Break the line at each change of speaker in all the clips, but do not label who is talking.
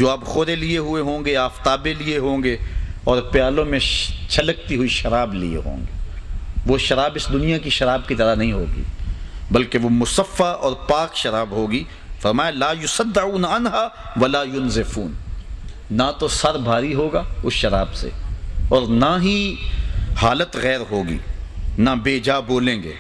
جو آپ خورے لیے ہوئے ہوں گے، آفتابے لیے ہوں گے، اور پیالوں میں چھلکتی ہوئی شراب لیے ہوں گے۔ وہ شراب اس دنیا کی شراب کی طرح نہیں ہوگی، بلکہ وہ مصفہ اور پاک شراب ہوگی۔ فرمایا لا یصدعون عنہا ولا ینزفون، نہ تو سر بھاری ہوگا اس شراب سے، اور نہ ہی حالت غیر ہوگی، نہ بے جا بولیں گے،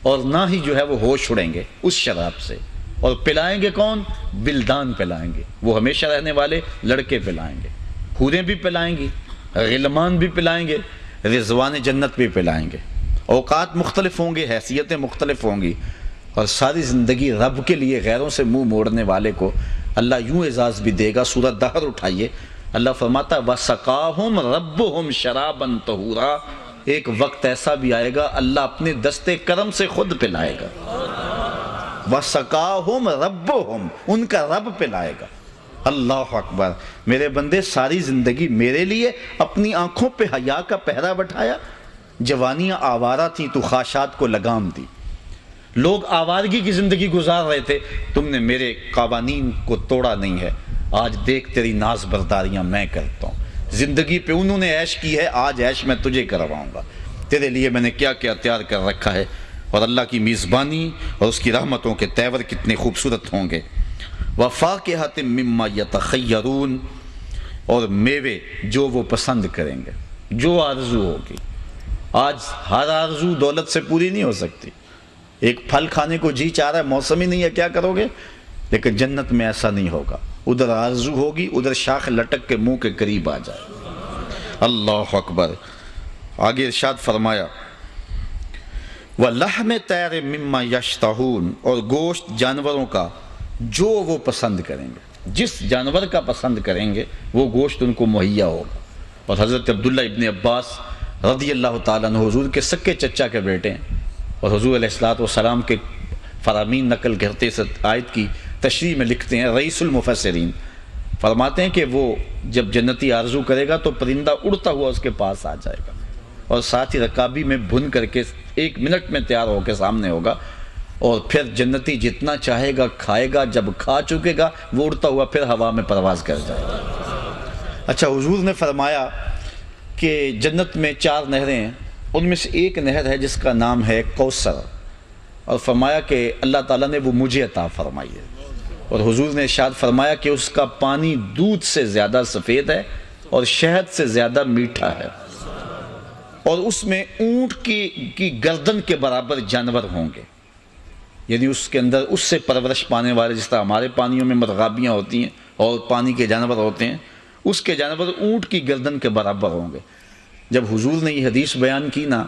اور نہ ہی جو ہے وہ ہوش اڑیں گے اس شراب سے۔ اور پلائیں گے کون؟ بلدان پلائیں گے، وہ ہمیشہ رہنے والے لڑکے پلائیں گے، حوریں بھی پلائیں گی، غلمان بھی پلائیں گے، رضوان جنت بھی پلائیں گے۔ اوقات مختلف ہوں گے، حیثیتیں مختلف ہوں گی، اور ساری زندگی رب کے لیے غیروں سے منہ موڑنے والے کو اللہ یوں اعزاز بھی دے گا۔ سورہ دہر اٹھائیے، اللہ فرماتا وَسَقَاهُمْ رَبُّهُمْ شَرَابًا طَهُورًا، ایک وقت ایسا بھی آئے گا اللہ اپنے دستے کرم سے خود پلائے گا۔ وَسَقَاهُمْ رَبُّهُمْ، ان کا رب پلائے گا۔ اللہ اکبر، میرے بندے ساری زندگی میرے لیے اپنی آنکھوں پہ حیا کا پہرا بٹھایا۔ جوانیاں آوارہ تھیں تو خواہشات کو لگام دی، لوگ آوارگی کی زندگی گزار رہے تھے، تم نے میرے قوانین کو توڑا نہیں ہے، آج دیکھ تیری ناز برداریاں میں کرتا ہوں۔ زندگی پہ انہوں نے عیش کی ہے، آج عیش میں تجھے کرواؤں گا، تیرے لیے میں نے کیا کیا تیار کر رکھا ہے۔ اور اللہ کی میزبانی اور اس کی رحمتوں کے تیور کتنے خوبصورت ہوں گے۔ وَفَاكِهَةٍ مِّمَّا يَتَخَيَّرُونَ، اور میوے جو وہ پسند کریں گے، جو آرزو ہوگی۔ آج ہر آرزو دولت سے پوری نہیں ہو سکتی، ایک پھل کھانے کو جی چاہ رہا ہے، موسم ہی نہیں ہے، کیا کرو گے؟ لیکن جنت میں ایسا نہیں ہوگا، ادھر آرزو ہوگی، ادھر شاخ لٹک کے منہ کے قریب آ جائے۔ اللہ اکبر۔ آگے ارشاد فرمایا وَلَحْمِ طَيْرٍ مِّمَّا يَشْتَهُونَ، اور گوشت جانوروں کا جو وہ پسند کریں گے، جس جانور کا پسند کریں گے وہ گوشت ان کو مہیا ہوگا۔ اور حضرت عبداللہ ابن عباس رضی اللہ تعالیٰ عنہ حضور کے سکے چچا کے بیٹے ہیں، اور حضور علیہ السلام کے فرامین نقل کرتے اس آیت کی تشریح میں لکھتے ہیں، رئیس المفسرین فرماتے ہیں کہ وہ جب جنتی آرزو کرے گا تو پرندہ اڑتا ہوا اس کے پاس آ جائے گا، اور ساتھ ہی رکابی میں بھن کر کے 1 منٹ میں تیار ہو کے سامنے ہوگا، اور پھر جنتی جتنا چاہے گا کھائے گا، جب کھا چکے گا وہ اڑتا ہوا پھر ہوا میں پرواز کر جائے گا۔ اچھا، حضور نے فرمایا کہ جنت میں 4 نہریں ہیں، ان میں سے ایک نہر ہے جس کا نام ہے کوثر، اور فرمایا کہ اللہ تعالیٰ نے وہ مجھے عطا فرمائی ہے، اور حضور نے ارشاد فرمایا کہ اس کا پانی دودھ سے زیادہ سفید ہے اور شہد سے زیادہ میٹھا ہے، اور اس میں اونٹ کی گردن کے برابر جانور ہوں گے، یعنی اس کے اندر اس سے پرورش پانے والے، جس طرح ہمارے پانیوں میں مرغابیاں ہوتی ہیں اور پانی کے جانور ہوتے ہیں، اس کے جانور اونٹ کی گردن کے برابر ہوں گے۔ جب حضور نے یہ حدیث بیان کی نا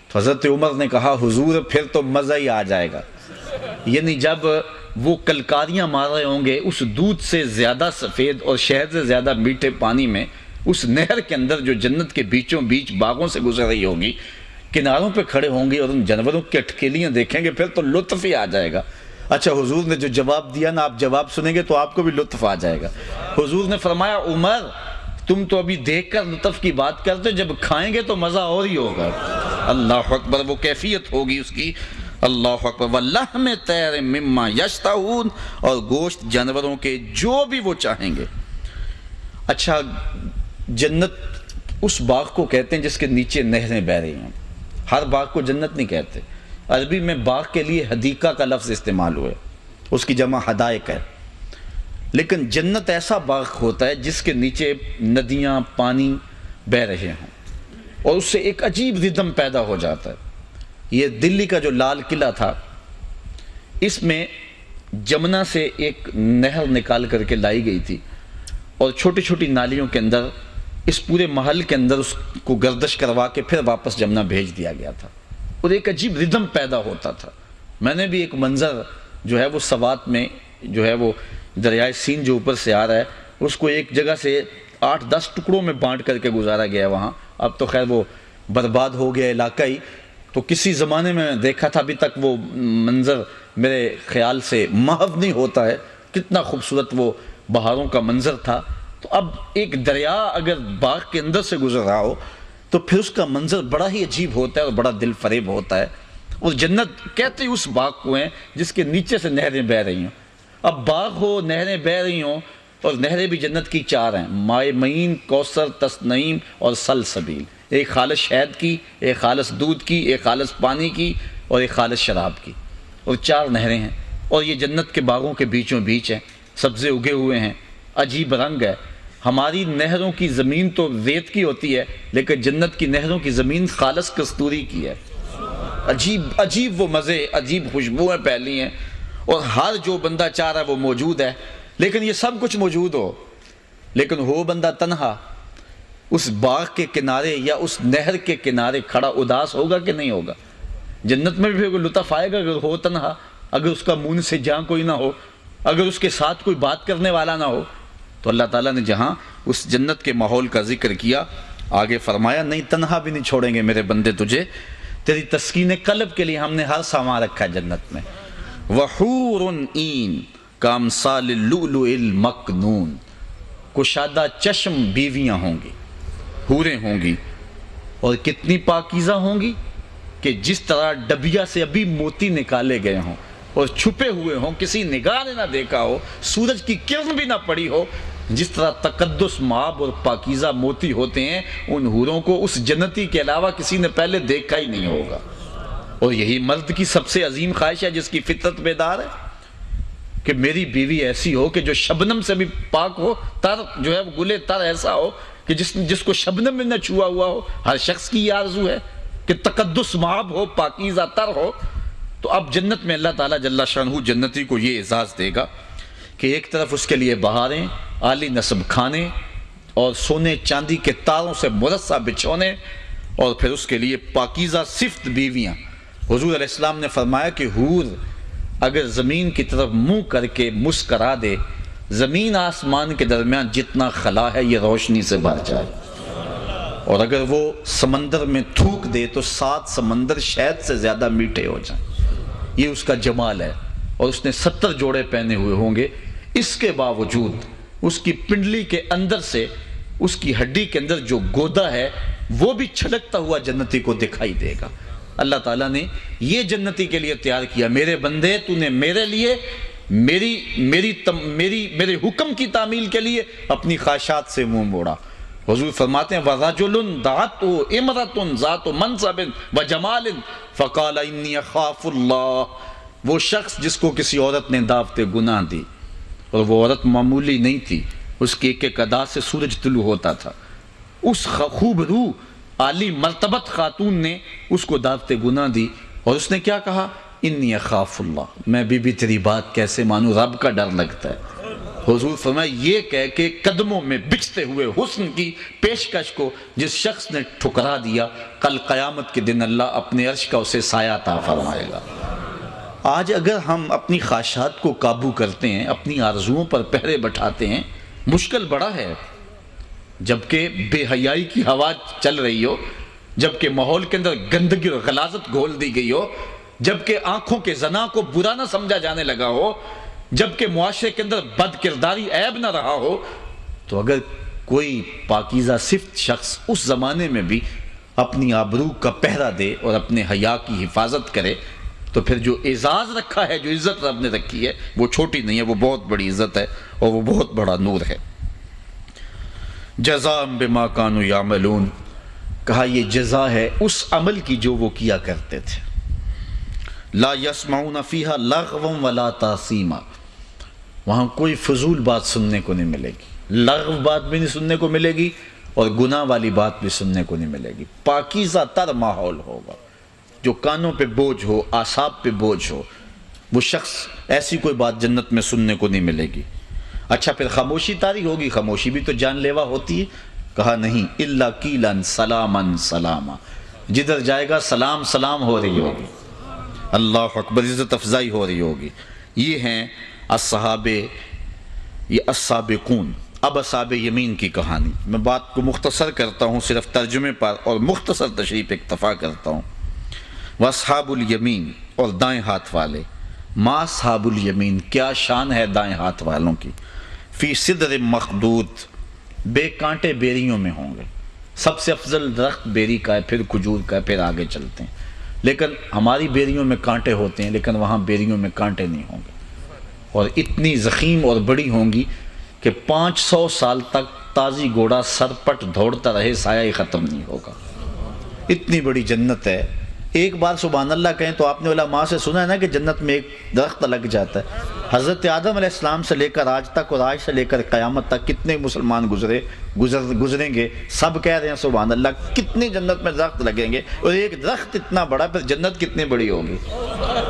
تو حضرت عمر نے کہا حضور پھر تو مزہ ہی آ جائے گا، یعنی جب وہ کلکاریاں مار رہے ہوں گے اس دودھ سے زیادہ سفید اور شہد سے زیادہ میٹھے پانی میں، اس نہر کے اندر جو جنت کے بیچوں بیچ باغوں سے گزر رہی ہوگی، کناروں پہ کھڑے ہوں گے اور ان جانوروں کی اٹکیلیاں دیکھیں گے، پھر تو لطف ہی آ جائے گا۔ اچھا، حضور نے جو جواب دیا نا، آپ جواب سنیں گے تو آپ کو بھی لطف آ جائے گا۔ حضور نے فرمایا عمر تم تو ابھی دیکھ کر لطف کی بات کرتے، جب کھائیں گے تو مزہ اور ہی ہوگا۔ اللہ اکبر، وہ کیفیت ہوگی اس کی۔ اللہ اکبر۔ وَلَحْمِ طَيْرٍ مِّمَّا يَشْتَهُونَ، اور گوشت جانوروں کے جو بھی وہ چاہیں گے۔ اچھا، جنت اس باغ کو کہتے ہیں جس کے نیچے نہریں بہہ رہی ہیں، ہر باغ کو جنت نہیں کہتے، عربی میں باغ کے لیے حدیقہ کا لفظ استعمال ہوئے، اس کی جمع حدائق ہے، لیکن جنت ایسا باغ ہوتا ہے جس کے نیچے ندیاں پانی بہہ رہے ہوں، اور اس سے ایک عجیب ردم پیدا ہو جاتا ہے۔ یہ دلی کا جو لال قلعہ تھا، اس میں جمنا سے ایک نہر نکال کر کے لائی گئی تھی، اور چھوٹی چھوٹی نالیوں کے اندر اس پورے محل کے اندر اس کو گردش کروا کے پھر واپس جمنا بھیج دیا گیا تھا، اور ایک عجیب ردم پیدا ہوتا تھا۔ میں نے بھی ایک منظر جو ہے وہ سوات میں جو ہے وہ دریائے سین جو اوپر سے آ رہا ہے، اس کو ایک جگہ سے 8-10 ٹکڑوں میں بانٹ کر کے گزارا گیا وہاں، اب تو خیر وہ برباد ہو گیا علاقہ ہی، تو کسی زمانے میں دیکھا تھا، ابھی تک وہ منظر میرے خیال سے محو نہیں ہوتا ہے، کتنا خوبصورت وہ بہاروں کا منظر تھا۔ تو اب ایک دریا اگر باغ کے اندر سے گزر رہا ہو تو پھر اس کا منظر بڑا ہی عجیب ہوتا ہے اور بڑا دل فریب ہوتا ہے، اور جنت کہتے اس باغ کو ہیں جس کے نیچے سے نہریں بہہ رہی ہوں۔ اب باغ ہو، نہریں بہہ رہی ہوں، اور نہریں بھی جنت کی 4 ہیں، مائے معین، کوثر، تسنیم اور سلسبیل، ایک خالص شہد کی، ایک خالص دودھ کی، ایک خالص پانی کی اور ایک خالص شراب کی، اور 4 نہریں ہیں، اور یہ جنت کے باغوں کے بیچوں بیچ ہیں، سبزے اگے ہوئے ہیں، عجیب رنگ ہے۔ ہماری نہروں کی زمین تو ریت کی ہوتی ہے، لیکن جنت کی نہروں کی زمین خالص کستوری کی ہے، عجیب عجیب وہ مزے، عجیب خوشبوئیں پھیلی ہیں، اور ہر جو بندہ چاہ رہا ہے وہ موجود ہے۔ لیکن یہ سب کچھ موجود ہو، لیکن وہ بندہ تنہا اس باغ کے کنارے یا اس نہر کے کنارے کھڑا اداس ہوگا کہ نہیں ہوگا؟ جنت میں بھی کوئی لطف آئے گا اگر ہو تنہا، اگر اس کا منہ سے جہاں کوئی نہ ہو، اگر اس کے ساتھ کوئی بات کرنے والا نہ ہو۔ تو اللہ تعالیٰ نے جہاں اس جنت کے ماحول کا ذکر کیا، آگے فرمایا نہیں تنہا بھی نہیں چھوڑیں گے میرے بندے تجھے، تیری تسکین قلب کے لیے ہم نے ہر سامان رکھا ہے جنت میں۔ وحور عین کامثال اللؤلؤ المکنون، کشادہ چشم بیویاں ہوں گی، حوریں ہوں گی، اور کتنی پاکیزہ ہوں گی کہ جس طرح ڈبیا سے ابھی موتی نکالے گئے ہوں اور چھپے ہوئے ہوں، کسی نگاہ نے نہ دیکھا ہو، سورج کی کرن بھی نہ پڑی ہو، جس طرح تقدس مآب اور پاکیزہ موتی ہوتے ہیں، ان حوروں کو اس جنتی کے علاوہ کسی نے پہلے دیکھا ہی نہیں ہوگا۔ اور یہی مرد کی سب سے عظیم خواہش ہے جس کی فطرت بیدار ہے کہ میری بیوی ایسی ہو کہ جو شبنم سے بھی پاک ہو، تر جو ہے وہ گلے تر ایسا ہو کہ جس کو شبنم میں نہ چھوا ہوا ہو۔ ہر شخص کی یہ آرزو ہے کہ تقدس مآب ہو، پاکیزہ تر ہو۔ تو اب جنت میں اللہ تعالیٰ جل شانہ جنتی کو یہ اعزاز دے گا کہ ایک طرف اس کے لیے بہاریں، عالی نصب کھانے اور سونے چاندی کے تاروں سے مرصع بچھونے، اور پھر اس کے لیے پاکیزہ صفت بیویاں۔ حضور علیہ السلام نے فرمایا کہ حور اگر زمین کی طرف منہ کر کے مسکرا دے، زمین آسمان کے درمیان جتنا خلا ہے یہ روشنی سے بھر جائے، اور اگر وہ سمندر میں تھوک دے تو 7 سمندر شہد سے زیادہ میٹھے ہو جائیں۔ یہ اس کا جمال ہے، اور اس نے 70 جوڑے پہنے ہوئے ہوں گے، اس کے باوجود اس کی پنڈلی کے اندر سے اس کی ہڈی کے اندر جو گودا ہے وہ بھی چھلکتا ہوا جنتی کو دکھائی دے گا۔ اللہ تعالیٰ نے یہ جنتی کے لیے تیار کیا، میرے بندے تو نے میرے لیے میرے حکم کی تعمیل کے لیے اپنی خواہشات سے منہ موڑا۔ حضور فرماتے ہیں وَرَجُلٌ دَعَتْهُ امْرَأَةٌ ذَاتُ مَنْصَبٍ وَجَمَالٍ فَقَالَ إِنِّي أَخَافُ اللَّهَ، وہ شخص جس کو کسی عورت نے دعوت گناہ دی، اور وہ عورت معمولی نہیں تھی، اس کی ایک ایک ادا سے سورج طلوع ہوتا تھا، اس خوب روح عالی مرتبت خاتون نے اس کو دعوت گناہ دی، اور اس نے کیا کہا؟ انی اخاف اللہ، میں بھی تیری بات کیسے مانوں، رب کا ڈر لگتا ہے۔ حضور فرمایا یہ کہہ کے قدموں میں بچھتے ہوئے حسن کی پیشکش کو جس شخص نے ٹھکرا دیا، کل قیامت کے دن اللہ اپنے عرش کا اسے سایہ عطا فرمائے گا۔ آج اگر ہم اپنی خواہشات کو قابو کرتے ہیں، اپنی آرزوؤں پر پہرے بٹھاتے ہیں، مشکل بڑا ہے۔ جبکہ بے حیائی کی ہوا چل رہی ہو، جبکہ ماحول کے اندر گندگی اور غلاظت گھول دی گئی ہو، جبکہ آنکھوں کے زنا کو برا نہ سمجھا جانے لگا ہو، جبکہ معاشرے کے اندر بد کرداری عیب نہ رہا ہو، تو اگر کوئی پاکیزہ صفت شخص اس زمانے میں بھی اپنی آبرو کا پہرا دے اور اپنے حیا کی حفاظت کرے، تو پھر جو اعزاز رکھا ہے، جو عزت رب نے رکھی ہے، وہ چھوٹی نہیں ہے، وہ بہت بڑی عزت ہے اور وہ بہت بڑا نور ہے۔ جزاء بما کانوا یعملون، کہا یہ جزا ہے اس عمل کی جو وہ کیا کرتے تھے۔ لا یسمعون فیہا لغوا ولا تاثیما، وہاں کوئی فضول بات سننے کو نہیں ملے گی، لغو بات بھی نہیں سننے کو ملے گی اور گناہ والی بات بھی سننے کو نہیں ملے گی۔ پاکیزہ تر ماحول ہوگا، جو کانوں پہ بوجھ ہو، اعصاب پہ بوجھ ہو، وہ شخص ایسی کوئی بات جنت میں سننے کو نہیں ملے گی۔ اچھا پھر خاموشی طاری ہوگی، خاموشی بھی تو جان لیوا ہوتی ہے۔ کہا نہیں، الا قیلا سلاما سلاما، جدھر جائے گا سلام سلام ہو رہی ہوگی، اللہ اکبر، عزت افزائی ہو رہی ہوگی۔ یہ ہیں الصحابہ، یہ السابقون۔ اب اصحاب یمین کی کہانی، میں بات کو مختصر کرتا ہوں صرف ترجمے پر اور مختصر تشریح پہ اکتفا کرتا ہوں۔ واصحاب الیمین، اور دائیں ہاتھ والے، ما اصحاب الیمین، کیا شان ہے دائیں ہاتھ والوں کی، فی صدر مخدود، بے کانٹے بیریوں میں ہوں گے۔ سب سے افضل درخت بیری کا ہے، پھر کھجور کا ہے، پھر آگے چلتے ہیں۔ لیکن ہماری بیریوں میں کانٹے ہوتے ہیں، لیکن وہاں بیریوں میں کانٹے نہیں ہوں گے، اور اتنی ضخیم اور بڑی ہوں گی کہ 500 سال تک تازی گھوڑا سر پٹ دوڑتا رہے، سایہ ہی ختم نہیں ہوگا۔ اتنی بڑی جنت ہے۔ ایک بار سبحان اللہ کہیں تو آپ نے علماء سے سنا ہے نا کہ جنت میں ایک درخت لگ جاتا ہے۔ حضرت آدم علیہ السلام سے لے کر آج تک اور آج سے لے کر قیامت تک کتنے مسلمان گزریں گے، سب کہہ رہے ہیں سبحان اللہ، کتنی جنت میں درخت لگیں گے، اور ایک درخت اتنا بڑا، پھر جنت کتنی بڑی ہوگی،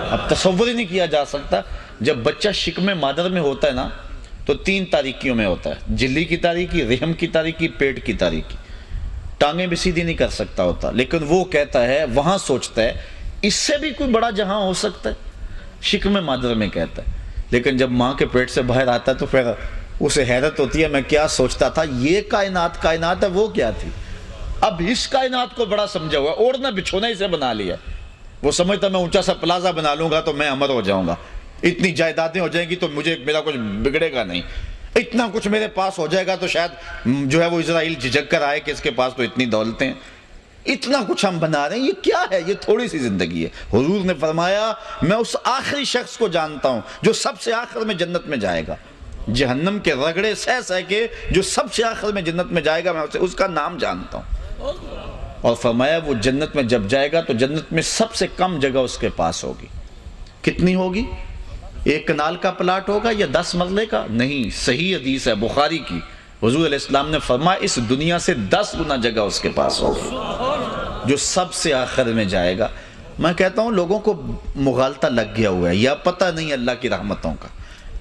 اب تصور ہی نہیں کیا جا سکتا۔ جب بچہ شکم مادر میں ہوتا ہے نا تو 3 تاریکیوں میں ہوتا ہے، جھلی کی تاریکی، رحم کی تاریکی، پیٹ کی تاریکی، ٹانگیں بھی سیدھی نہیں کر سکتا ہوتا، لیکن وہ کہتا ہے، وہاں سوچتا ہے اس سے بھی کوئی بڑا جہاں ہو سکتا ہے، شکم مادر میں کہتا ہے، لیکن جب ماں کے پیٹ سے باہر آتا ہے تو پھر اسے حیرت ہوتی ہے، میں کیا سوچتا تھا، یہ کائنات ہے، وہ کیا تھی، اب اس کائنات کو بڑا سمجھا ہوا، اوڑھنا بچھونا اسے بنا لیا، وہ سمجھتا میں اونچا سا پلازا بنا لوں گا تو میں امر ہو جاؤں گا، اتنی جائیدادیں ہو جائیں گی تو میرا کچھ بگڑے گا نہیں، اتنا کچھ میرے پاس ہو جائے گا تو شاید جو ہے وہ اسرائیل جھجک کر آئے کہ اس کے پاس تو اتنی دولتیں، اتنا کچھ ہم بنا رہے ہیں، یہ کیا ہے، یہ تھوڑی سی زندگی ہے۔ حضور نے فرمایا میں اس آخری شخص کو جانتا ہوں جو سب سے آخر میں جنت میں جائے گا، جہنم کے رگڑے سہ کے جو سب سے آخر میں جنت میں جائے گا، میں اس کا نام جانتا ہوں، اور فرمایا وہ جنت میں جب جائے گا تو جنت میں سب سے کم جگہ اس کے پاس ہوگی، کتنی ہوگی؟ 1 کنال کا پلاٹ ہوگا یا 10 مرلے کا؟ نہیں، صحیح حدیث ہے بخاری کی، حضور علیہ السلام نے فرمایا اس دنیا سے 10 گنا جگہ اس کے پاس ہوگا جو سب سے آخر میں جائے گا۔ میں کہتا ہوں لوگوں کو مغالطہ لگ گیا ہوا ہے یا پتہ نہیں اللہ کی رحمتوں کا،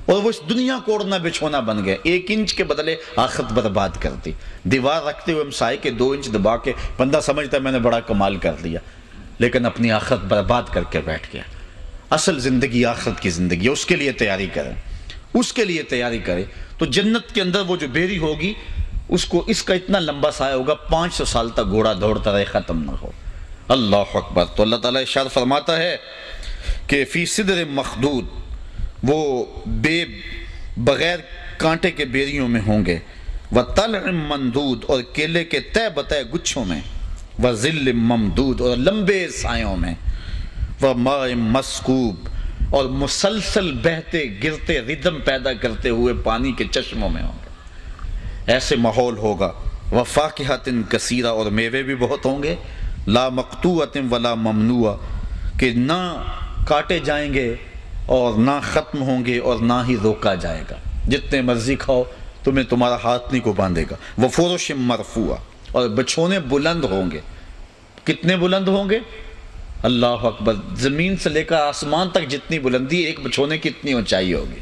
اور وہ اس دنیا کو اوڑھنا بچھونا بن گئے، 1 انچ کے بدلے آخرت برباد کر دی، دیوار رکھتے ہوئے ہمسائے کے 2 انچ دبا کے بندہ سمجھتا ہے میں نے بڑا کمال کر لیا، لیکن اپنی آخرت برباد کر کے بیٹھ گیا۔ اصل زندگی آخرت کی زندگی ہے، اس کے لیے تیاری کریں، اس کے لیے تیاری کریں، تو جنت کے اندر وہ جو بیری ہوگی اس کا اتنا لمبا سایہ ہوگا 500 سال تک گھوڑا دوڑتا رہے، ختم نہ ہو۔ اللہ اکبر۔ تو اللہ تعالیٰ ارشاد فرماتا ہے کہ فی صدر مخدود، وہ بغیر کانٹے کے بیریوں میں ہوں گے، وطلع ممدود، اور کیلے کے تہ بتہ گچھوں میں، وظل ممدود، اور لمبے سایوں میں، وماء مسکوب، اور مسلسل بہتے گرتے ردم پیدا کرتے ہوئے پانی کے چشموں میں ہوں گے، ایسے ماحول ہوگا، وفاکہۃ کثیرہ، اور میوے بھی بہت ہوں گے، لا مقطوعۃ ولا ممنوع، کہ نہ کاٹے جائیں گے اور نہ ختم ہوں گے اور نہ ہی روکا جائے گا، جتنے مرضی کھاؤ تمہیں تمہارا ہاتھ نہیں کو باندھے گا، وفرش مرفوعہ، اور بچھونے بلند ہوں گے، کتنے بلند ہوں گے؟ اللہ اکبر، زمین سے لے کر آسمان تک جتنی بلندی، ایک بچھونے کی اتنی اونچائی ہوگی۔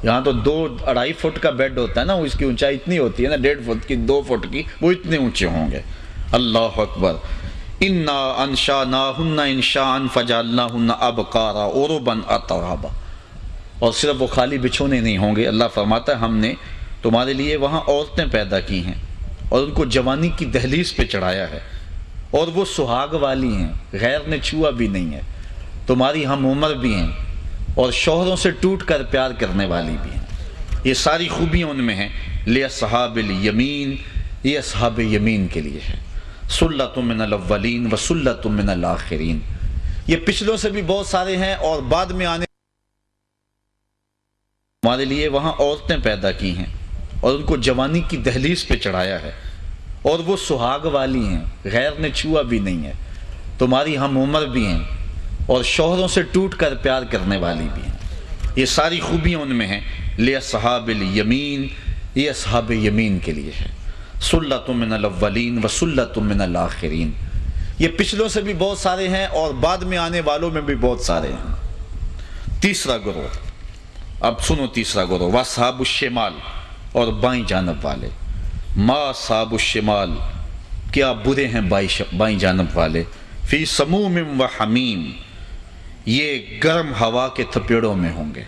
یہاں تو 2-2.5 فٹ کا بیڈ ہوتا ہے نا، اس کی اونچائی اتنی ہوتی ہے نا، 1.5 فٹ کی، 2 فٹ کی، وہ اتنے اونچے ہوں گے۔ اللہ اکبر۔ انا انشاناہن انشاء فجعلناہن ابکارا عربا اترابا، اور صرف وہ خالی بچھونے نہیں ہوں گے، اللہ فرماتا ہے ہم نے تمہارے لیے وہاں عورتیں پیدا کی ہیں اور ان کو جوانی کی دہلیز پہ چڑھایا ہے، اور وہ سہاگ والی ہیں، غیر نے چھوا بھی نہیں ہے، تمہاری ہم عمر بھی ہیں، اور شوہروں سے ٹوٹ کر پیار کرنے والی بھی ہیں، یہ ساری خوبیاں ان میں ہیں۔ لِأَصْحَابِ الْيَمِينَ، یہ اصحاب یمین کے لیے ہے۔ سُلَّةٌ مِّنَ الْأَوَّلِينَ وَسُلَّةٌ مِّنَ الْآخِرِينَ، یہ پچھلوں سے بھی بہت سارے ہیں اور بعد میں آنے ہمارے لیے وہاں عورتیں پیدا کی ہیں اور ان کو جوانی کی دہلیز پہ چڑھایا ہے، اور وہ سہاگ والی ہیں، غیر نے چھوا بھی نہیں ہے، تمہاری ہم عمر بھی ہیں اور شوہروں سے ٹوٹ کر پیار کرنے والی بھی ہیں، یہ ساری خوبیاں ان میں ہیں۔ لِأَصْحَابِ الْيَمِينَ، یہ اصحاب یمین کے لیے ہے۔ سُلَّةٌ مِّنَ الْأَوَّلِينَ وَسُلَّةٌ مِّنَ الْآخِرِينَ، یہ پچھلوں سے بھی بہت سارے ہیں اور بعد میں آنے والوں میں بھی بہت سارے ہیں۔ تیسرا گروہ، اب سنو تیسرا گروہ، وَأَصْحَابُ الشِّمَالِ، اور بائیں جانب والے۔ ما اصحاب الشمال، کیا برے ہیں بائیں جانب والے۔ فی سموم و حمیم، یہ گرم ہوا کے تھپیڑوں میں ہوں گے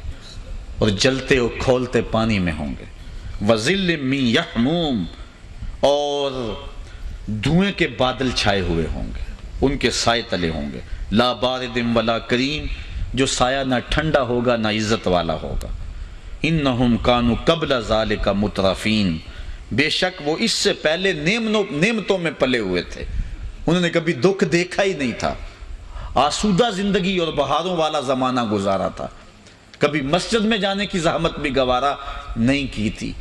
اور جلتے اور کھولتے پانی میں ہوں گے۔ وَظِلٍّ مِّن یحموم، اور دھوئیں کے بادل چھائے ہوئے ہوں گے، ان کے سائے تلے ہوں گے۔ لا بارد ولا کریم، جو سایہ نہ ٹھنڈا ہوگا نہ عزت والا ہوگا۔ انہم کانوا قبل ذالک مترفین، بے شک وہ اس سے پہلے نعمتوں میں پلے ہوئے تھے، انہوں نے کبھی دکھ دیکھا ہی نہیں تھا، آسودہ زندگی اور بہاروں والا زمانہ گزارا تھا، کبھی مسجد میں جانے کی زحمت بھی گوارا، نہیں کی تھی،